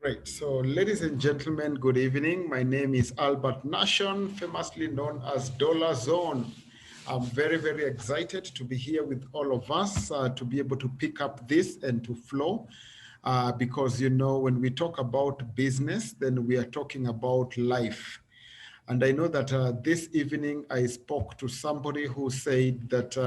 Great. So, ladies and gentlemen, good evening. My name is Albert Nation, famously known as Dollar Zone. I'm very, very excited to be here with all of us to be able to pick up this and to flow. Because, when we talk about business, then we are talking about life. And I know that this evening I spoke to somebody who said that.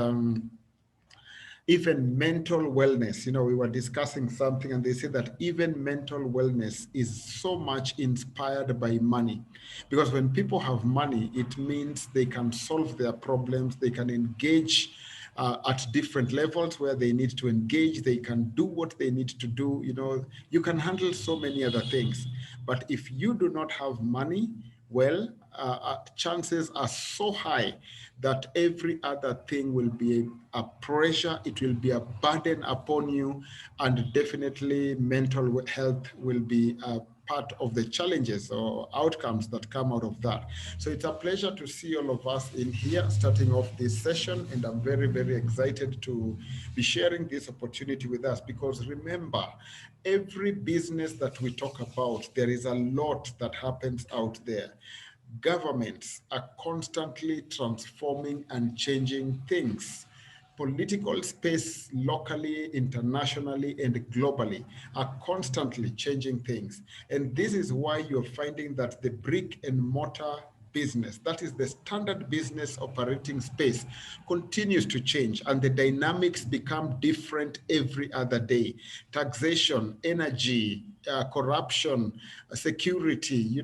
Even mental wellness, we were discussing something and they said that even mental wellness is so much inspired by money. Because when people have money, it means they can solve their problems, they can engage at different levels where they need to engage, they can do what they need to do. You can handle so many other things. But if you do not have money, well, chances are so high that every other thing will be a pressure, it will be a burden upon you, and definitely mental health will be a part of the challenges or outcomes that come out of that. So it's a pleasure to see all of us in here starting off this session, and I'm very, very excited to be sharing this opportunity with us because remember, every business that we talk about, there is a lot that happens out there. Governments are constantly transforming and changing things. Political space locally, internationally, and globally are constantly changing things. And this is why you're finding that the brick and mortar business, that is the standard business operating space, continues to change and the dynamics become different every other day. Taxation, energy, corruption, security,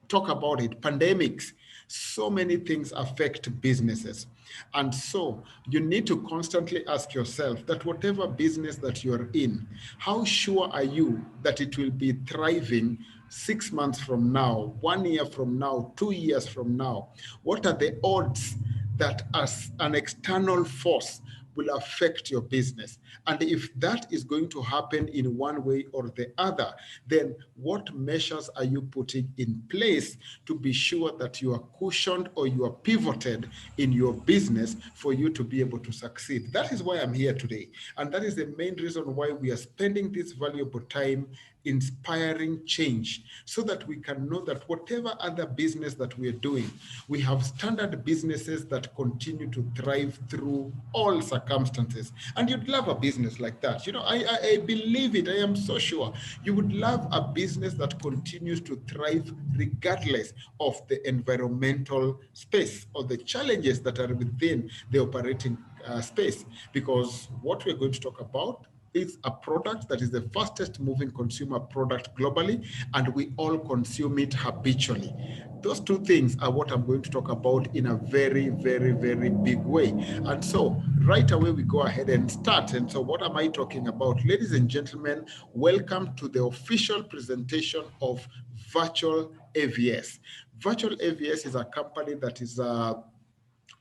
talk about it, pandemics, so many things affect businesses. And so you need to constantly ask yourself that whatever business that you're in, how sure are you that it will be thriving 6 months from now, 1 year from now, 2 years from now? What are the odds that as an external force will affect your business? And if that is going to happen in one way or the other, then what measures are you putting in place to be sure that you are cushioned or you are pivoted in your business for you to be able to succeed? That is why I'm here today. And that is the main reason why we are spending this valuable time inspiring change so that we can know that whatever other business that we are doing, we have standard businesses that continue to thrive through all circumstances. And you'd love a business like that. I believe it. I am so sure you would love a business that continues to thrive regardless of the environmental space or the challenges that are within the operating space. Because what we're going to talk about, it's a product that is the fastest moving consumer product globally, and we all consume it habitually. Those two things are what I'm going to talk about in a very, very, very big way. And so right away, we go ahead and start. And so what am I talking about? Ladies and gentlemen, welcome to the official presentation of Virtual AVS. Virtual AVS is a company that is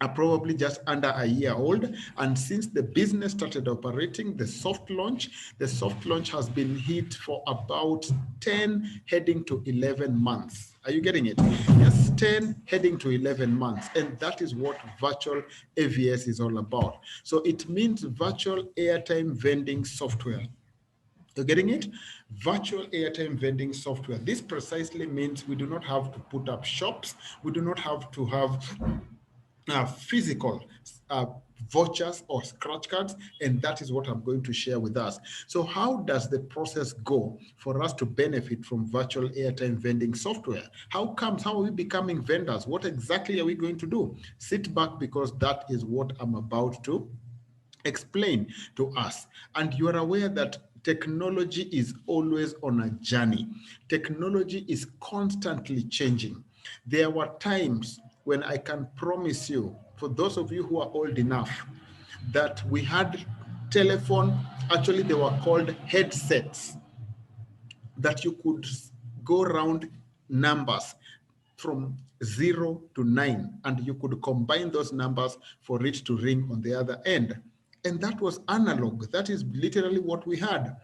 are probably just under a year old. And since the business started operating, the soft launch has been hit for about 10 heading to 11 months. Are you getting it? Yes, 10 heading to 11 months. And that is what virtual AVS is all about. So it means virtual airtime vending software. You're getting it? Virtual airtime vending software. This precisely means we do not have to put up shops. We do not have to have physical uh, vouchers or scratch cards, and that is what I'm going to share with us. So how does the process go for us to benefit from virtual airtime vending software? How are we becoming vendors? What exactly are we going to do? Sit back, because that is what I'm about to explain to us. And you are aware that technology is always on a journey. Technology is constantly changing. There were times when I can promise you, for those of you who are old enough, that we had telephone, actually they were called headsets, that you could go around numbers from 0 to 9, and you could combine those numbers for it to ring on the other end. And that was analog. That is literally what we had.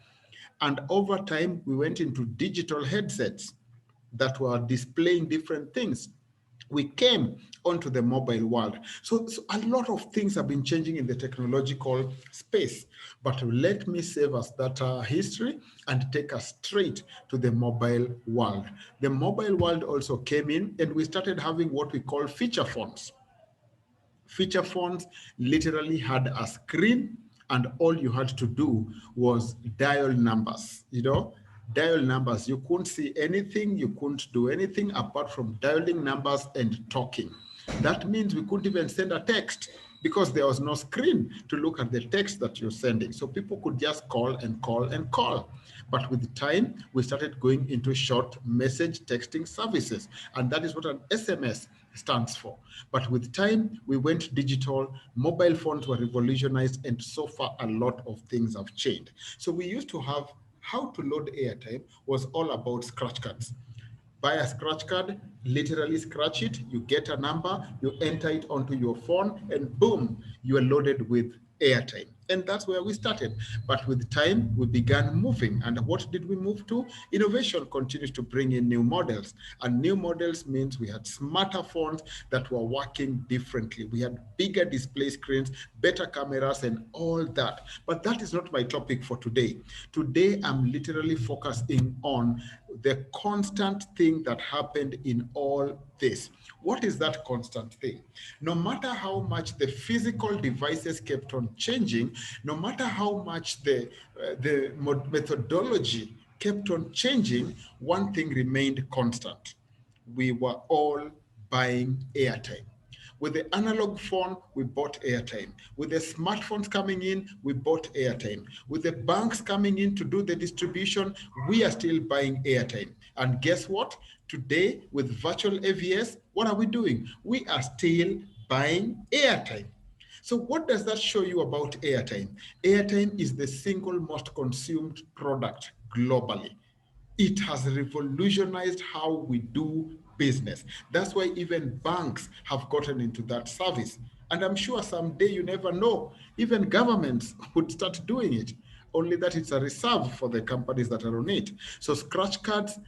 And over time, we went into digital headsets that were displaying different things. we came onto the mobile world. So a lot of things have been changing in the technological space. But let me save us that history and take us straight to the mobile world. The mobile world also came in, and we started having what we call feature phones. Feature phones literally had a screen, and all you had to do was dial numbers, dial numbers. You couldn't see anything, you couldn't do anything apart from dialing numbers and talking. That means we couldn't even send a text because there was no screen to look at the text that you're sending. So people could just call and call and call. But with time, we started going into short message texting services, and that is what an SMS stands for. But with time, we went digital, mobile phones were revolutionized, and so far a lot of things have changed. So we used to have how to load airtime was all about scratch cards. Buy a scratch card, literally scratch it, you get a number, you enter it onto your phone, and boom, you are loaded with airtime. And that's where we started. But with time, we began moving. And what did we move to? Innovation continues to bring in new models. And new models means we had smarter phones that were working differently. We had bigger display screens, better cameras, and all that. But that is not my topic for today. Today, I'm literally focusing on the constant thing that happened in all this. What is that constant thing? No matter how much the physical devices kept on changing, no matter how much the methodology kept on changing, one thing remained constant. We were all buying airtime. With the analog phone, we bought airtime. With the smartphones coming in, we bought airtime. With the banks coming in to do the distribution, we are still buying airtime. And guess what? Today, with virtual AVS, what are we doing? We are still buying airtime. So what does that show you about airtime? Airtime is the single most consumed product globally. It has revolutionized how we do business. That's why even banks have gotten into that service. And I'm sure someday, you never know, even governments would start doing it. Only that it's a reserve for the companies that are on it. So scratch cards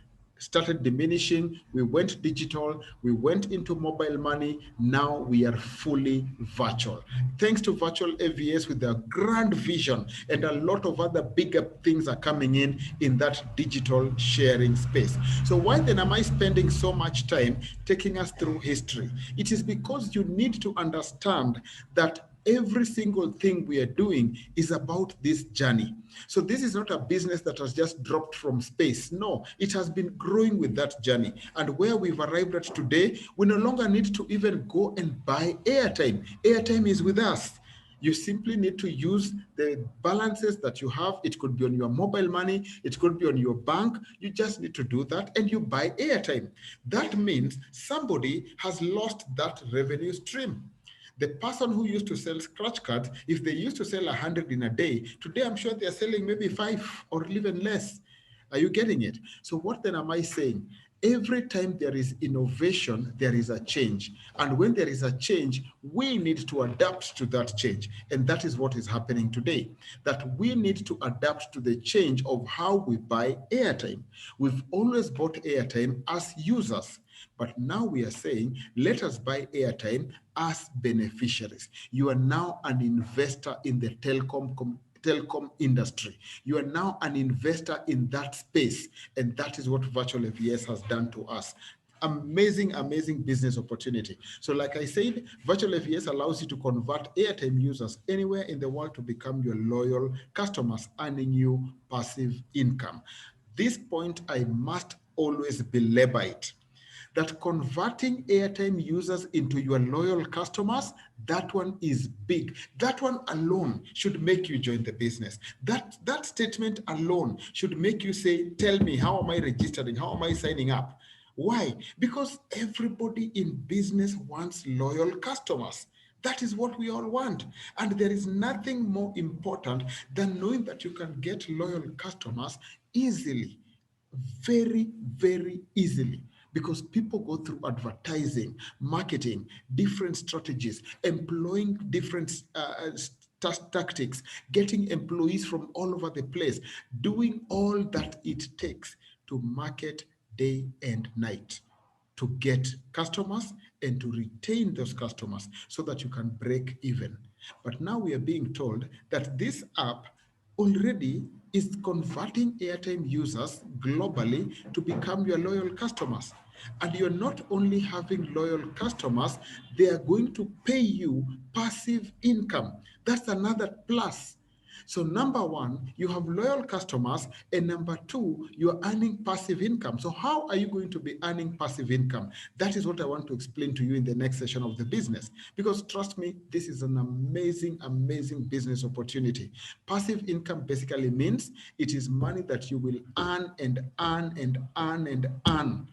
started diminishing. We went digital. We went into mobile money. Now we are fully virtual. Thanks to virtual AVS with their grand vision, and a lot of other bigger things are coming in that digital sharing space. So why then am I spending so much time taking us through history? It is because you need to understand that every single thing we are doing is about this journey. So this is not a business that has just dropped from space. No, it has been growing with that journey. And where we've arrived at today, we no longer need to even go and buy airtime. Airtime is with us. You simply need to use the balances that you have. It could be on your mobile money, it could be on your bank. You just need to do that and you buy airtime. That means somebody has lost that revenue stream. The person who used to sell scratch cards, if they used to sell 100 in a day, today I'm sure they're selling maybe 5 or even less. Are you getting it? So what then am I saying? Every time there is innovation, there is a change. And when there is a change, we need to adapt to that change. And that is what is happening today, that we need to adapt to the change of how we buy airtime. We've always bought airtime as users. But now we are saying, let us buy airtime as beneficiaries. You are now an investor in the telecom industry. You are now an investor in that space. And that is what virtual AVS has done to us. Amazing, amazing business opportunity. So like I said, virtual AVS allows you to convert airtime users anywhere in the world to become your loyal customers, earning you passive income. This point, I must always belabor it, that converting airtime users into your loyal customers, that one is big. That one alone should make you join the business. That statement alone should make you say, tell me, how am I registering? How am I signing up? Why? Because everybody in business wants loyal customers. That is what we all want. And there is nothing more important than knowing that you can get loyal customers easily, very, very easily, because people go through advertising, marketing, different strategies, employing different tactics, getting employees from all over the place, doing all that it takes to market day and night. to get customers and to retain those customers so that you can break even. But now we are being told that this app already is converting airtime users globally to become your loyal customers. And you're not only having loyal customers, they are going to pay you passive income. That's another plus. So number one, you have loyal customers, and number two, you are earning passive income. So how are you going to be earning passive income? That is what I want to explain to you in the next session of the business. Because trust me, this is an amazing, amazing business opportunity. Passive income basically means it is money that you will earn and earn and earn and earn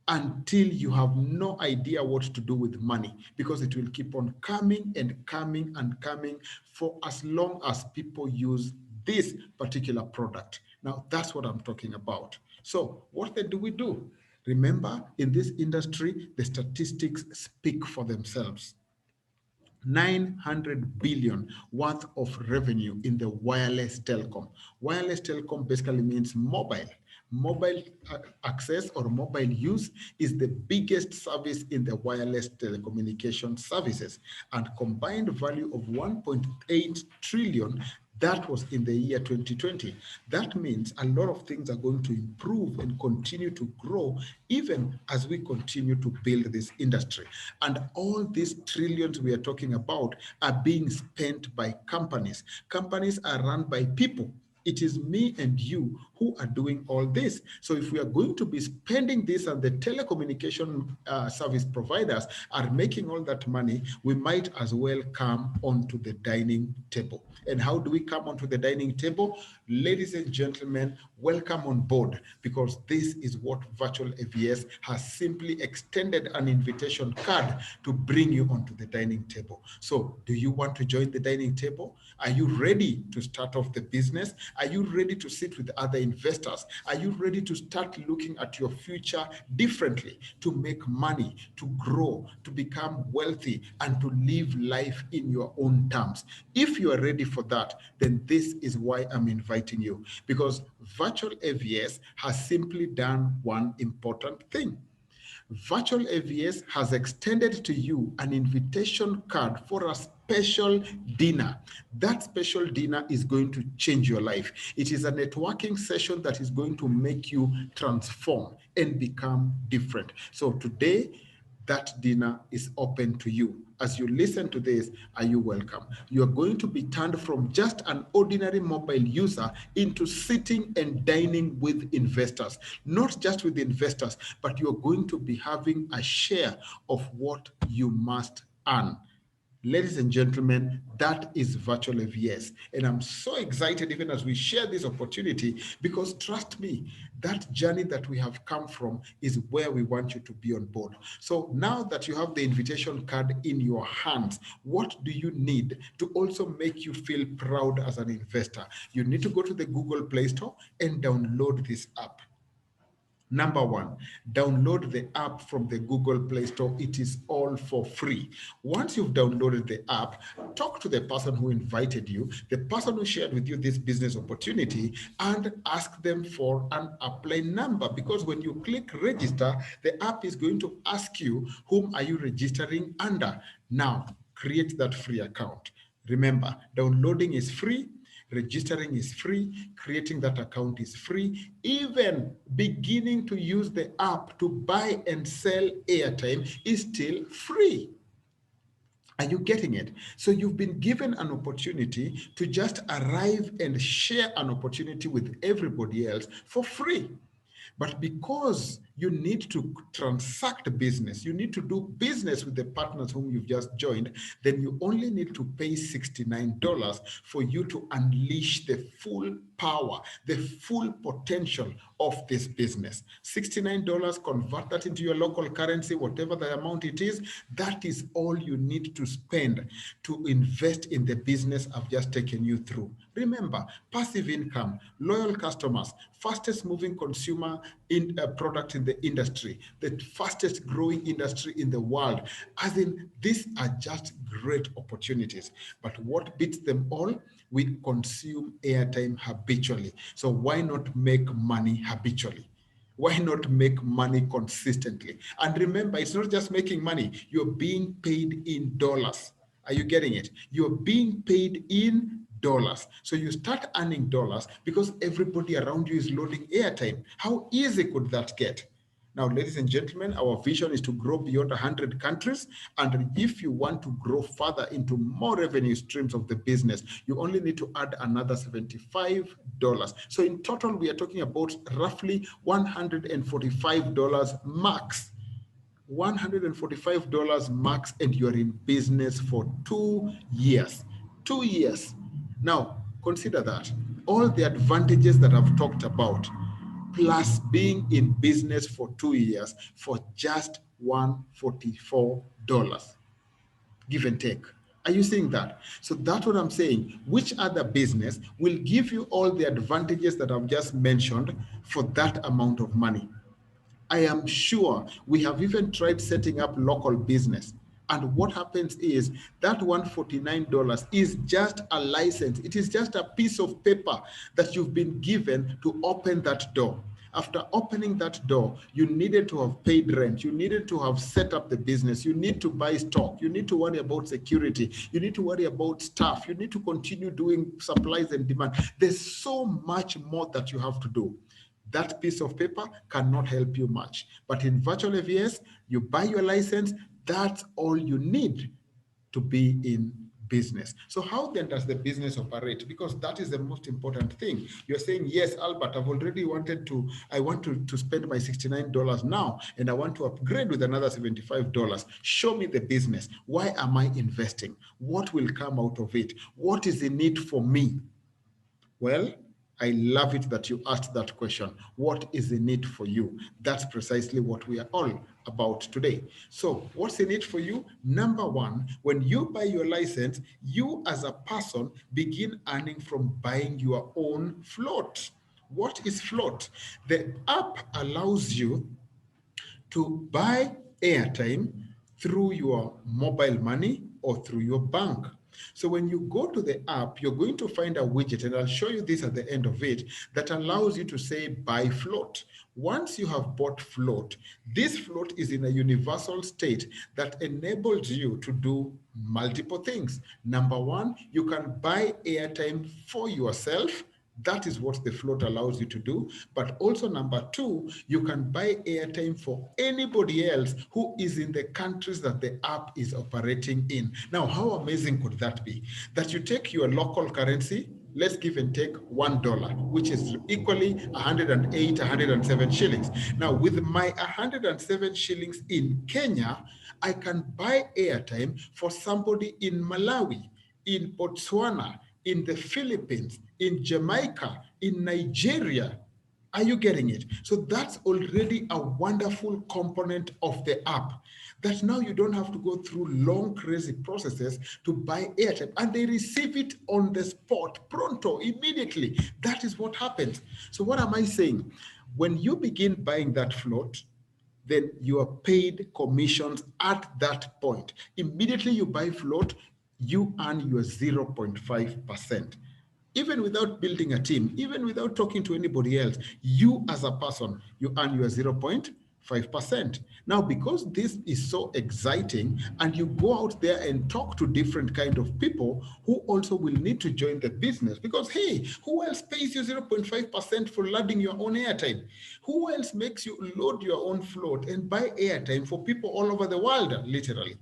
until you have no idea what to do with money, because it will keep on coming and coming and coming for as long as people use this particular product. Now, that's what I'm talking about. So what then do we do? Remember, in this industry, the statistics speak for themselves. 900 billion worth of revenue in the wireless telecom. Wireless telecom basically means mobile. Mobile access or mobile use is the biggest service in the wireless telecommunication services, and combined value of 1.8 trillion. That was in the year 2020. That means a lot of things are going to improve and continue to grow even as we continue to build this industry. And all these trillions we are talking about are being spent by companies. Companies are run by people. It is me and you who are doing all this. So if we are going to be spending this and the telecommunication service providers are making all that money, we might as well come onto the dining table. And how do we come onto the dining table? Ladies and gentlemen, welcome on board, because this is what Virtual AVS has simply extended an invitation card to bring you onto the dining table. So do you want to join the dining table? Are you ready to start off the business? Are you ready to sit with other investors? Are you ready to start looking at your future differently, to make money, to grow, to become wealthy, and to live life in your own terms? If you are ready for that, then this is why I'm inviting you, because Virtual AVS has simply done one important thing. Virtual AVS has extended to you an invitation card for a special dinner. That special dinner is going to change your life. It is a networking session that is going to make you transform and become different. So today, that dinner is open to you. As you listen to this, are you welcome? You are going to be turned from just an ordinary mobile user into sitting and dining with investors. Not just with investors, but you're going to be having a share of what you must earn. Ladies and gentlemen, that is Virtual AVS. And I'm so excited even as we share this opportunity, because trust me, that journey that we have come from is where we want you to be on board. So now that you have the invitation card in your hands, what do you need to also make you feel proud as an investor? You need to go to the Google Play Store and download this app. Number one, download the app from the Google Play Store. It is all for free. Once you've downloaded the app, talk to the person who invited you, the person who shared with you this business opportunity, and ask them for an upline number. Because when you click register, the app is going to ask you, whom are you registering under? Now, create that free account. Remember, downloading is free. Registering is free, creating that account is free, even beginning to use the app to buy and sell airtime is still free. Are you getting it? So you've been given an opportunity to just arrive and share an opportunity with everybody else for free. But because you need to transact business, you need to do business with the partners whom you've just joined, then you only need to pay $69 for you to unleash the full power, the full potential of this business. $69, convert that into your local currency, whatever the amount it is, that is all you need to spend to invest in the business I've just taken you through. Remember, passive income, loyal customers, fastest moving consumer product in the industry, the fastest growing industry in the world. As in, these are just great opportunities. But what beats them all? We consume airtime habitually. So why not make money habitually? Why not make money consistently? And remember, it's not just making money, you're being paid in dollars. Are you getting it? You're being paid in dollars. So you start earning dollars because everybody around you is loading airtime. How easy could that get? Now, ladies and gentlemen, our vision is to grow beyond 100 countries. And if you want to grow further into more revenue streams of the business, you only need to add another $75. So in total, we are talking about roughly $145 max. $145 max, and you're in business for 2 years. 2 years. Now, consider that. All the advantages that I've talked about, plus being in business for 2 years for just $144, give and take. Are you seeing that? So that's what I'm saying. Which other business will give you all the advantages that I've just mentioned for that amount of money? I am sure we have even tried setting up local business. And what happens is that $149 is just a license. It is just a piece of paper that you've been given to open that door. After opening that door, you needed to have paid rent. You needed to have set up the business. You need to buy stock. You need to worry about security. You need to worry about staff. You need to continue doing supplies and demand. There's so much more that you have to do. That piece of paper cannot help you much. But in virtual AVS, you buy your license, that's all you need to be in business. So how then does the business operate? Because that is the most important thing. You're saying, yes, Albert, I want to spend my $69 now, and I want to upgrade with another $75. Show me the business. Why am I investing? What will come out of it? What is in it for me? Well, I love it that you asked that question. What is in it for you? That's precisely what we are all about today. So what's in it for you? Number one, when you buy your license, you as a person begin earning from buying your own float. What is float? The app allows you to buy airtime through your mobile money or through your bank. So when you go to the app, you're going to find a widget, and I'll show you this at the end of it, that allows you to say buy float. Once you have bought float, this float is in a universal state that enables you to do multiple things. Number one, you can buy airtime for yourself. That is what the float allows you to do. But also, number two, you can buy airtime for anybody else who is in the countries that the app is operating in. Now, how amazing could that be? That you take your local currency, let's give and take $1, which is equally 108, 107 shillings. Now, with my 107 shillings in Kenya, I can buy airtime for somebody in Malawi, in Botswana, in the Philippines, in Jamaica, in Nigeria. Are you getting it? So that's already a wonderful component of the app, that now you don't have to go through long, crazy processes to buy airtime, and they receive it on the spot, pronto, immediately. That is what happens. So what am I saying? When you begin buying that float, then you are paid commissions at that point. Immediately you buy float, you earn your 0.5%. Even without building a team, even without talking to anybody else, you as a person, you earn your 0.5%. Now, because this is so exciting, and you go out there and talk to different kind of people who also will need to join the business, because hey, who else pays you 0.5% for loading your own airtime? Who else makes you load your own float and buy airtime for people all over the world, literally?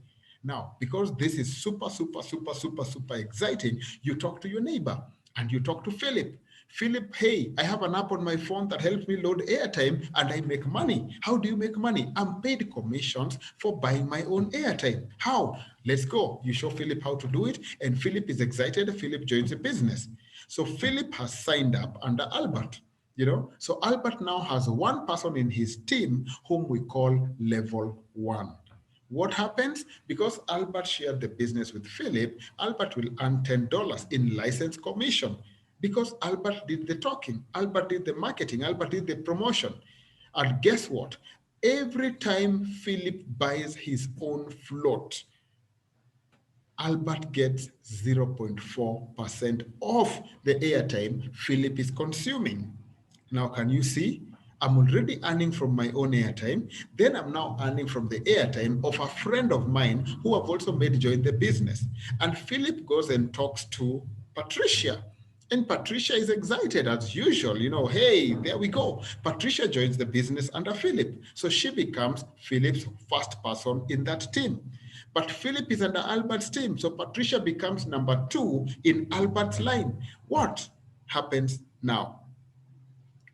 Now, because this is super, super, super, super, super exciting, you talk to your neighbor and you talk to Philip. Philip, hey, I have an app on my phone that helps me load airtime and I make money. How do you make money? I'm paid commissions for buying my own airtime. How? Let's go. You show Philip how to do it, and Philip is excited. Philip joins the business. So Philip has signed up under Albert. So Albert now has one person in his team whom we call level one. What happens? Because Albert shared the business with Philip, Albert will earn $10 in license commission, because Albert did the talking, Albert did the marketing, Albert did the promotion. And guess what? Every time Philip buys his own float, Albert gets 0.4% of the airtime Philip is consuming. Now, can you see? I'm already earning from my own airtime. Then I'm now earning from the airtime of a friend of mine who have also made join the business. And Philip goes and talks to Patricia. And Patricia is excited as usual. Hey, there we go. Patricia joins the business under Philip. So she becomes Philip's first person in that team. But Philip is under Albert's team. So Patricia becomes number 2 in Albert's line. What happens now?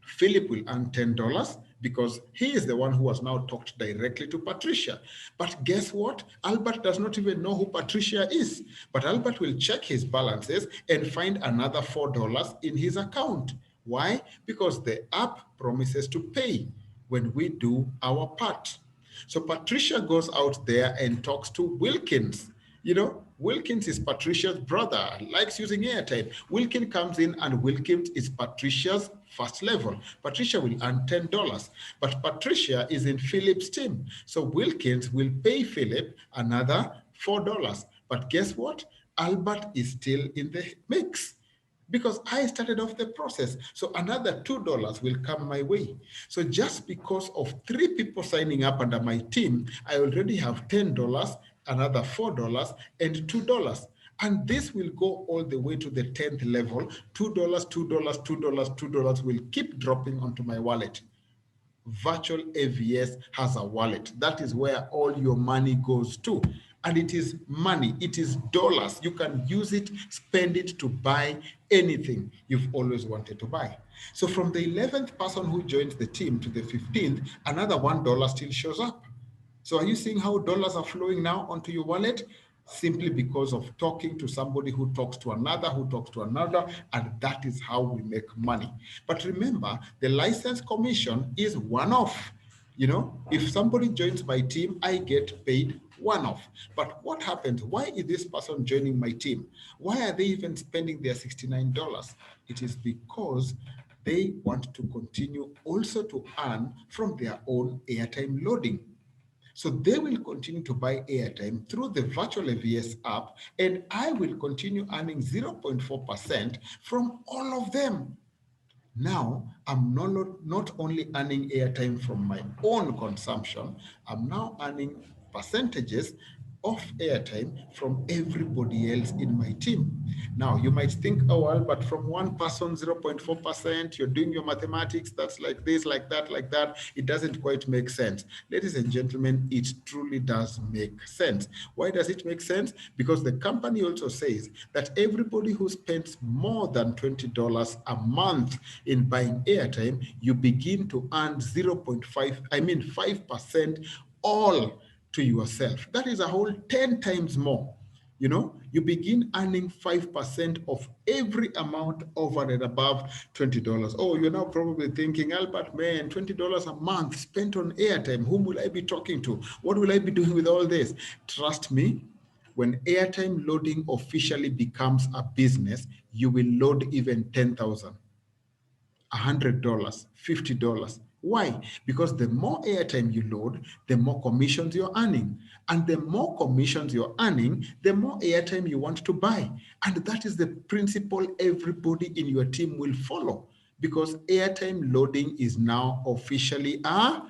Philip will earn $10 because he is the one who has now talked directly to Patricia. But guess what? Albert does not even know who Patricia is. But Albert will check his balances and find another $4 in his account. Why? Because the app promises to pay when we do our part. So Patricia goes out there and talks to Wilkins. Wilkins is Patricia's brother, likes using airtime. Wilkins comes in and Wilkins is Patricia's first level. Patricia will earn $10, but Patricia is in Philip's team. So Wilkins will pay Philip another $4. But guess what? Albert is still in the mix because I started off the process. So another $2 will come my way. So just because of 3 people signing up under my team, I already have $10, another $4, and $2. And this will go all the way to the 10th level. $2, $2, $2, $2 will keep dropping onto my wallet. Virtual AVS has a wallet. That is where all your money goes to. And it is money, it is dollars. You can use it, spend it to buy anything you've always wanted to buy. So from the 11th person who joins the team to the 15th, another $1 still shows up. So are you seeing how dollars are flowing now onto your wallet? Simply because of talking to somebody who talks to another, who talks to another, and that is how we make money. But remember, the license commission is one-off. If somebody joins my team, I get paid one-off. But what happens? Why is this person joining my team? Why are they even spending their $69? It is because they want to continue also to earn from their own airtime loading. So they will continue to buy airtime through the virtual AVS app, and I will continue earning 0.4% from all of them. Now, I'm not only earning airtime from my own consumption, I'm now earning percentages of airtime from everybody else in my team. Now, you might think, oh, well, but from one person, 0.4%, you're doing your mathematics, that's like this, like that, like that. It doesn't quite make sense. Ladies and gentlemen, it truly does make sense. Why does it make sense? Because the company also says that everybody who spends more than $20 a month in buying airtime, you begin to earn 5% all to yourself. That is a whole 10 times more. You begin earning 5% of every amount over and above $20. Oh, you're now probably thinking, Albert, man, $20 a month spent on airtime. Whom will I be talking to? What will I be doing with all this? Trust me, when airtime loading officially becomes a business, you will load even 10,000. $100, $50. Why? Because the more airtime you load, the more commissions you're earning. And the more commissions you're earning, the more airtime you want to buy. And that is the principle everybody in your team will follow, because airtime loading is now officially a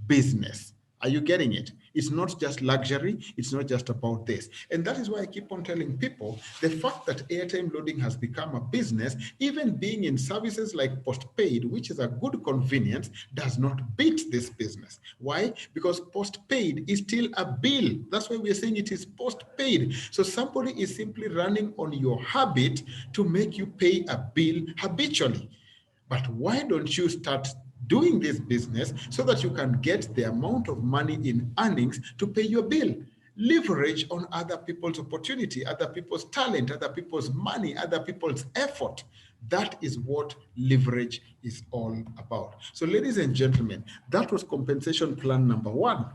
business. Are you getting it? It's not just luxury. It's not just about this. And that is why I keep on telling people the fact that airtime loading has become a business, even being in services like postpaid, which is a good convenience, does not beat this business. Why? Because postpaid is still a bill. That's why we're saying it is postpaid. So somebody is simply running on your habit to make you pay a bill habitually. But why don't you start doing this business so that you can get the amount of money in earnings to pay your bill? Leverage on other people's opportunity, other people's talent, other people's money, other people's effort. That is what leverage is all about. So ladies and gentlemen, that was compensation plan number 1.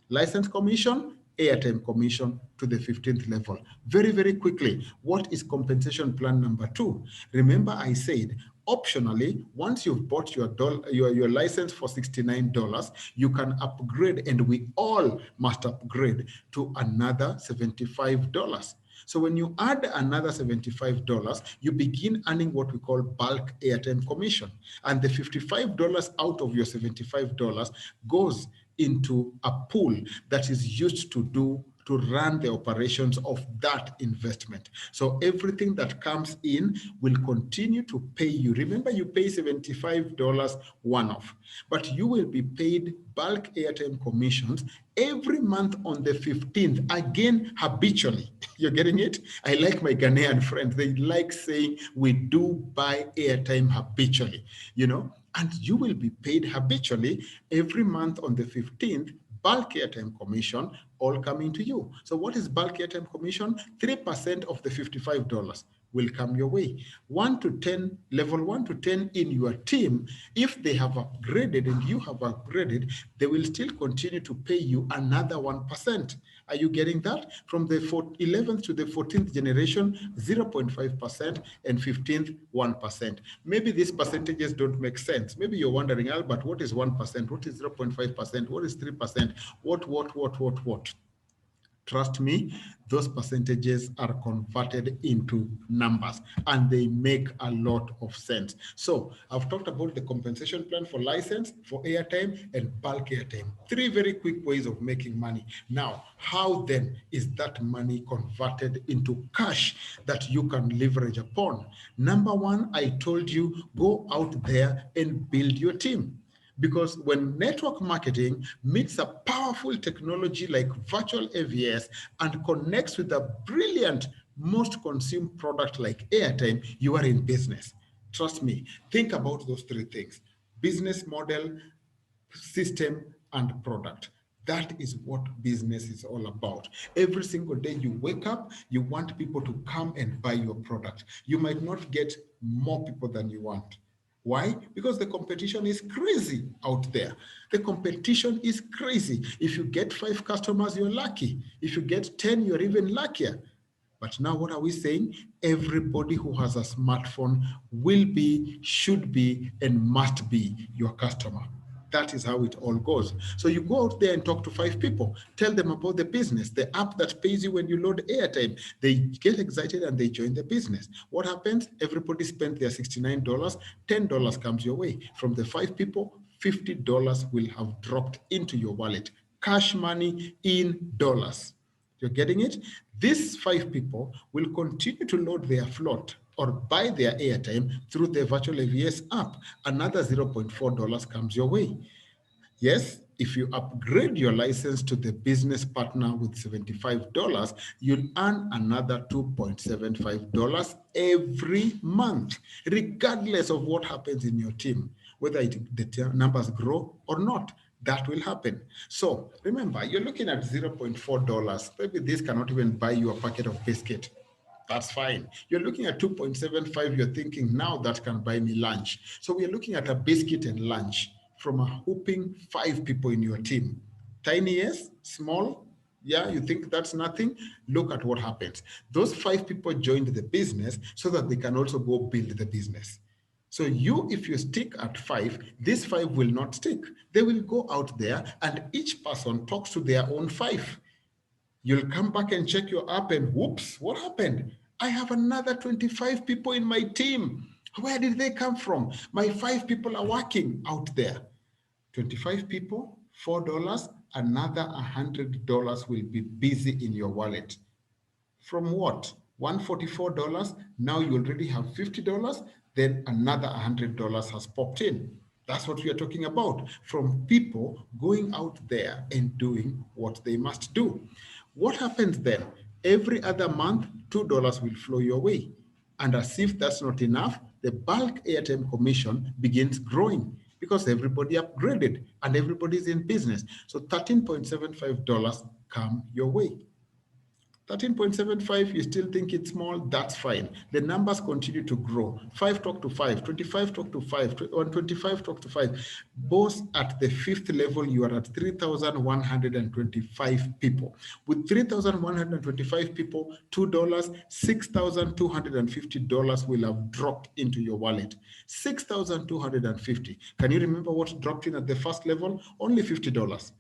License commission, airtime commission to the 15th level. Very, very quickly, what is compensation plan number 2? Remember I said, optionally, once you've bought your license for $69, you can upgrade, and we all must upgrade to another $75. So when you add another $75, you begin earning what we call bulk airtime commission. And the $55 out of your $75 goes into a pool that is used to run the operations of that investment. So everything that comes in will continue to pay you. Remember, you pay $75 one-off, but you will be paid bulk airtime commissions every month on the 15th, again, habitually. You're getting it? I like my Ghanaian friends. They like saying we do buy airtime habitually, and you will be paid habitually every month on the 15th, bulk airtime commission, all coming to you. So what is bulk airtime commission? 3% of the $55 will come your way. 1 to 10, level 1 to 10 in your team, if they have upgraded and you have upgraded, they will still continue to pay you another 1%. Are you getting that? From the 11th to the 14th generation, 0.5%, and 15th, 1%. Maybe these percentages don't make sense. Maybe you're wondering, Albert, what is 1%? What is 0.5%? What is 3%? What? Trust me, those percentages are converted into numbers and they make a lot of sense. So I've talked about the compensation plan for license, for airtime, and bulk airtime. 3 very quick ways of making money. Now, how then is that money converted into cash that you can leverage upon? Number 1, I told you, go out there and build your team. Because when network marketing meets a powerful technology like virtual AVS and connects with a brilliant, most consumed product like airtime, you are in business. Trust me, think about those 3 things: business model, system, and product. That is what business is all about. Every single day you wake up, you want people to come and buy your product. You might not get more people than you want. Why? Because the competition is crazy out there. The competition is crazy. If you get 5 customers, you're lucky. If you get 10, you're even luckier. But now what are we saying? Everybody who has a smartphone will be, should be, and must be your customer. That is how it all goes. So you go out there and talk to 5 people, tell them about the business, the app that pays you when you load airtime. They get excited and they join the business. What happens? Everybody spent their $69, $10 comes your way. From the 5 people, $50 will have dropped into your wallet. Cash money in dollars. You're getting it? These 5 people will continue to load their float or buy their airtime through the virtual AVS app. Another $0.4 comes your way. Yes, if you upgrade your license to the business partner with $75, you'll earn another $2.75 every month, regardless of what happens in your team, whether the numbers grow or not. That will happen. So remember, you're looking at $0.4. Maybe this cannot even buy you a packet of biscuit. That's fine. You're looking at 2.75. You're thinking, now that can buy me lunch. So we're looking at a biscuit and lunch from a whooping 5 people in your team. Tiny, yes, small. Yeah, you think that's nothing? Look at what happens. Those 5 people joined the business so that they can also go build the business. So you, if you stick at 5, these 5 will not stick. They will go out there and each person talks to their own 5. You'll come back and check your app and whoops, what happened? I have another 25 people in my team. Where did they come from? My 5 people are working out there. 25 people, $4, another $100 will be busy in your wallet. From what? $144, now you already have $50, then another $100 has popped in. That's what we are talking about, from people going out there and doing what they must do. What happens then? Every other month, $2 will flow your way. And as if that's not enough, the bulk airtime commission begins growing because everybody upgraded and everybody's in business. So $13.75 come your way. 13.75, you still think it's small, that's fine. The numbers continue to grow. 5 talk to 5, 25 talk to 5, 25 talk to 5. Both at the fifth level, you are at 3,125 people. With 3,125 people, $2, $6,250 will have dropped into your wallet. 6,250. Can you remember what dropped in at the first level? Only $50.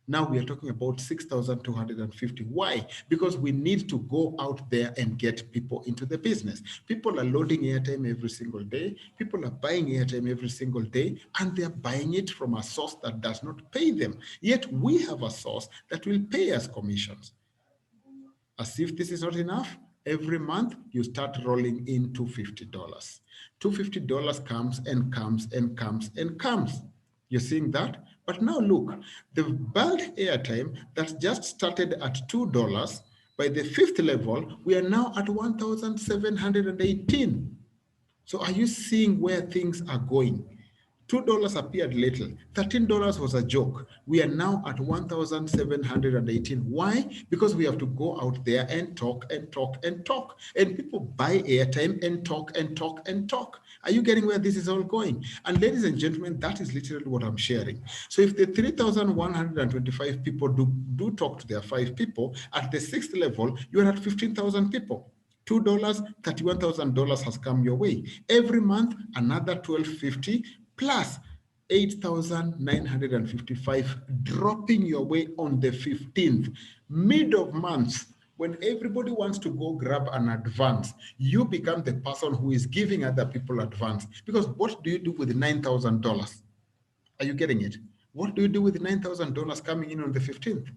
Now we are talking about 6,250. Why? Because we need to go out there and get people into the business. People are loading airtime every single day. People are buying airtime every single day, and they're buying it from a source that does not pay them. Yet we have a source that will pay us commissions. As if this is not enough, every month you start rolling in $250. $250 comes and comes and comes and comes. You're seeing that? But now look, the bulk airtime that just started at $2, by the fifth level, we are now at 1,718. So are you seeing where things are going? $2 appeared little. $13 was a joke. We are now at 1,718. Why? Because we have to go out there and talk and talk and talk. And people buy airtime and talk and talk and talk. Are you getting where this is all going? And ladies and gentlemen, that is literally what I'm sharing. So if the 3,125 people do talk to their 5 people, at the sixth level, you are at 15,000 people. $2, $31,000 has come your way. Every month, another $1,250 plus 8,955 dropping your way on the 15th, mid of month. When everybody wants to go grab an advance, you become the person who is giving other people advance. Because what do you do with $9,000? Are you getting it? What do you do with $9,000 coming in on the 15th?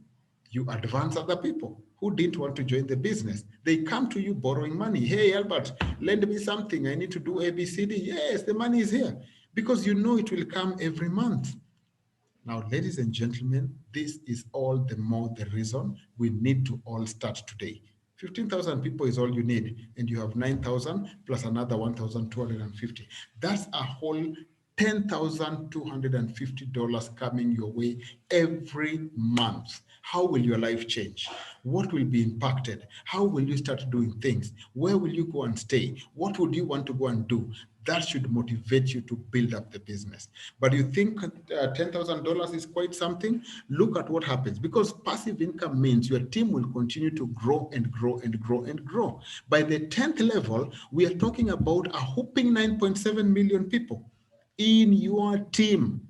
You advance other people who didn't want to join the business. They come to you borrowing money. Hey, Albert, lend me something. I need to do ABCD. Yes, the money is here because you know it will come every month. Now, ladies and gentlemen, this is all the more the reason we need to all start today. 15,000 people is all you need, and you have 9,000 plus another 1,250. That's a whole $10,250 coming your way every month. How will your life change? What will be impacted? How will you start doing things? Where will you go and stay? What would you want to go and do? That should motivate you to build up the business. But you think $10,000 is quite something? Look at what happens, because passive income means your team will continue to grow and grow and grow and grow. By the 10th level, we are talking about a whopping 9.7 million people in your team.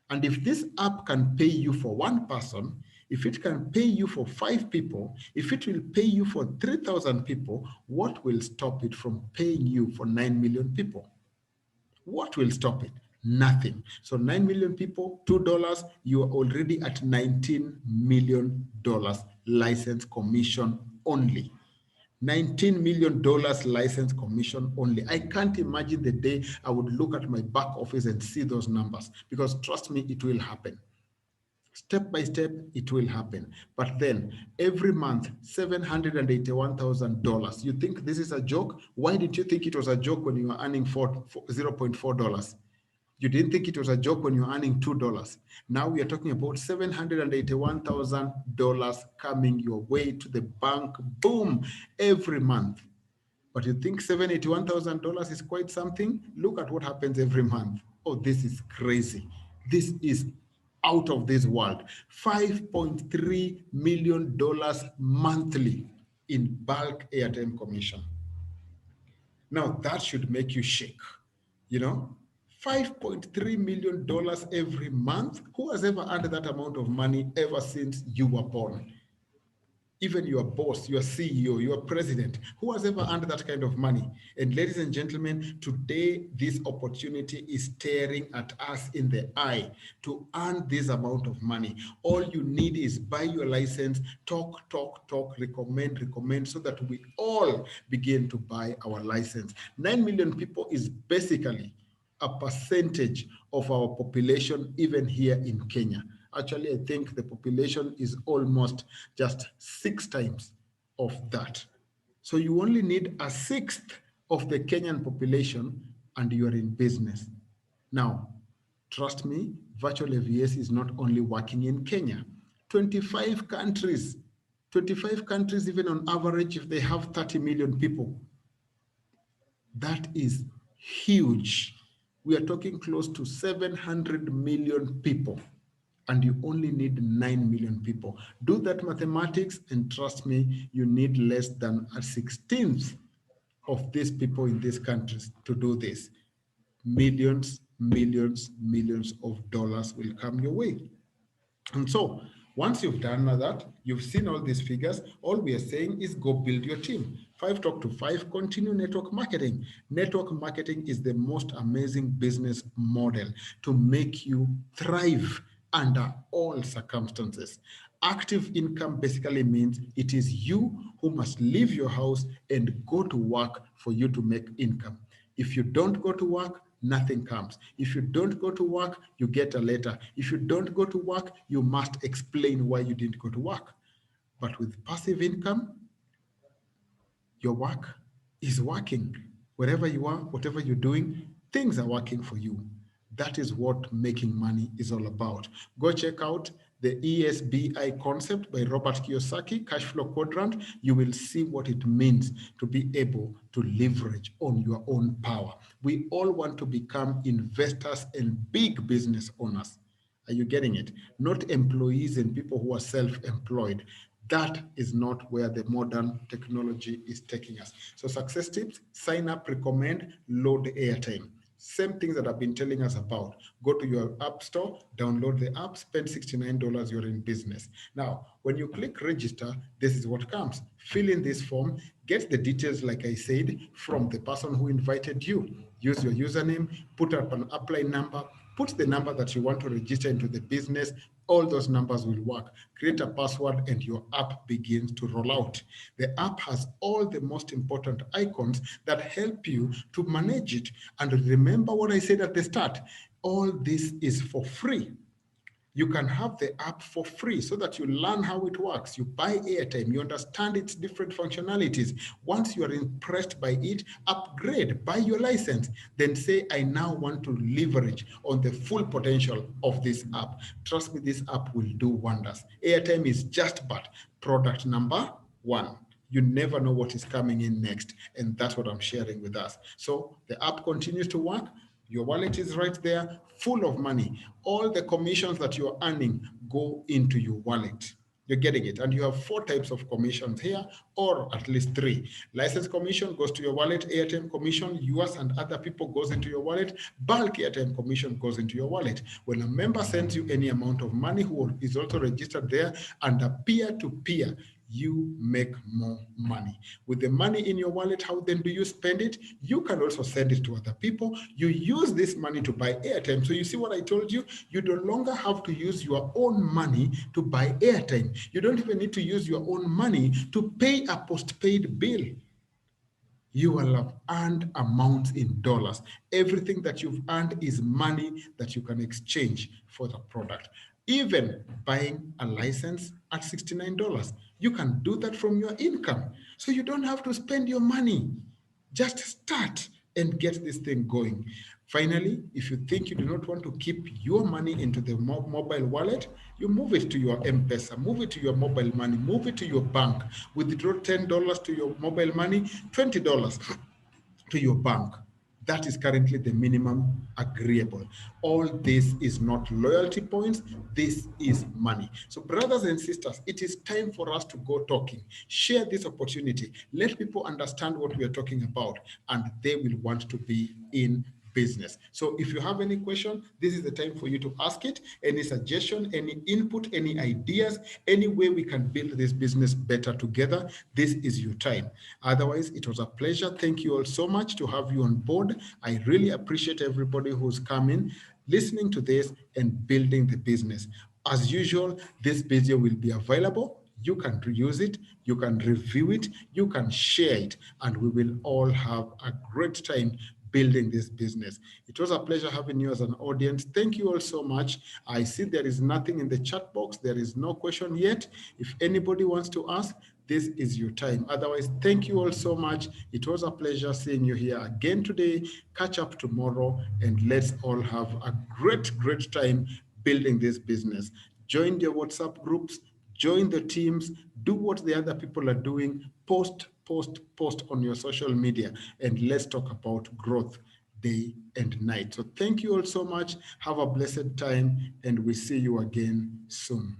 And if this app can pay you for one person, if it can pay you for 5 people, if it will pay you for 3,000 people, what will stop it from paying you for 9 million people? What will stop it? Nothing. So 9 million people, $2, you are already at $19 million license commission only. $19 million license commission only. I can't imagine the day I would look at my back office and see those numbers, because trust me, it will happen. Step by step, it will happen. But then every month, $781,000. You think this is a joke? Why did you think it was a joke when you were earning $0.4? You didn't think it was a joke when you're earning $2. Now we are talking about $781,000 coming your way to the bank, boom, every month. But you think $781,000 is quite something? Look at what happens every month. Oh, this is crazy. This is out of this world. $5.3 million monthly in bulk airtime commission. Now that should make you shake, you know? $5.3 million every month. Who has ever earned that amount of money ever since you were born? Even your boss, your CEO, your president, who has ever earned that kind of money? And ladies and gentlemen, today this opportunity is staring at us in the eye to earn this amount of money. All you need is buy your license, talk, recommend, so that we all begin to buy our license. 9 million people is basically a percentage of our population, even here in Kenya. Actually, I think the population is almost just 6 times of that. So you only need a sixth of the Kenyan population and you are in business. Now, trust me, virtual AVS is not only working in Kenya. 25 countries 25 countries, even on average, if they have 30 million people, that is huge. We are talking close to 700 million people, and you only need 9 million people. Do that mathematics, and trust me, you need less than a 16th of these people in these countries to do this. Millions, millions, millions of dollars will come your way. And so, once you've done that, you've seen all these figures, all we are saying is go build your team. Five talk to five, continue network marketing. Network marketing is the most amazing business model to make you thrive under all circumstances. Active income basically means it is you who must leave your house and go to work for you to make income. If you don't go to work, nothing comes. If you don't go to work, you get a letter. If you don't go to work, you must explain why you didn't go to work. But with passive income, your work is working. Wherever you are, whatever you're doing, things are working for you. That is what making money is all about. Go check out the ESBI concept by Robert Kiyosaki, Cash Flow Quadrant. You will see what it means to be able to leverage on your own power. We all want to become investors and big business owners. Are you getting it? Not employees and people who are self-employed. That is not where the modern technology is taking us. So success tips, sign up, recommend, load airtime. Same things that I've been telling us about. Go to your app store, download the app, spend $69, you're in business. Now, when you click register, this is what comes. Fill in this form, get the details, like I said, from the person who invited you. Use your username, put up an apply number, put the number that you want to register into the business. All those numbers will work. Create a password and your app begins to roll out. The app has all the most important icons that help you to manage it. And remember what I said at the start, all this is for free. You can have the app for free so that you learn how it works. You buy airtime, you understand its different functionalities. Once you are impressed by it, upgrade, buy your license, then say, I now want to leverage on the full potential of this app. Trust me, this app will do wonders. Airtime is just but product number one. You never know what is coming in next. And that's what I'm sharing with us. So the app continues to work. Your wallet is right there, full of money. All the commissions that you're earning go into your wallet. You're getting it. And you have 4 types of commissions here, or at least 3. License commission goes to your wallet. Airtime commission, yours and other people, goes into your wallet. Bulk airtime commission goes into your wallet. When a member sends you any amount of money, who is also registered there, under peer-to-peer, you make more money. With the money in your wallet, how then do you spend it? You can also send it to other people. You use this money to buy airtime. So you see what I told you? You no longer have to use your own money to buy airtime. You don't even need to use your own money to pay a postpaid bill. You will have earned amounts in dollars. Everything that you've earned is money that you can exchange for the product. Even buying a license at $69, you can do that from your income. So you don't have to spend your money. Just start and get this thing going. Finally, if you think you do not want to keep your money into the mobile wallet, you move it to your M-Pesa, move it to your mobile money, move it to your bank. Withdraw $10 to your mobile money, $20 to your bank. That is currently the minimum agreeable. All this is not loyalty points. This is money. So brothers and sisters, it is time for us to go talking. Share this opportunity. Let people understand what we are talking about, and they will want to be in business. So if you have any question, this is the time for you to ask it. Any suggestion, any input, any ideas, any way we can build this business better together, this is your time. Otherwise, it was a pleasure. Thank you all so much to have you on board. I really appreciate everybody who's come in, listening to this and building the business. As usual, this video will be available. You can reuse it, you can review it, you can share it, and we will all have a great time building this business. It was a pleasure having you as an audience. Thank you all so much. I see there is nothing in the chat box. There is no question yet. If anybody wants to ask, this is your time. Otherwise, thank you all so much. It was a pleasure seeing you here again today. Catch up tomorrow, and let's all have a great, great time building this business. Join your WhatsApp groups, join the teams, do what the other people are doing, post on your social media, and let's talk about growth day and night. So thank you all so much. Have a blessed time, and we see you again soon.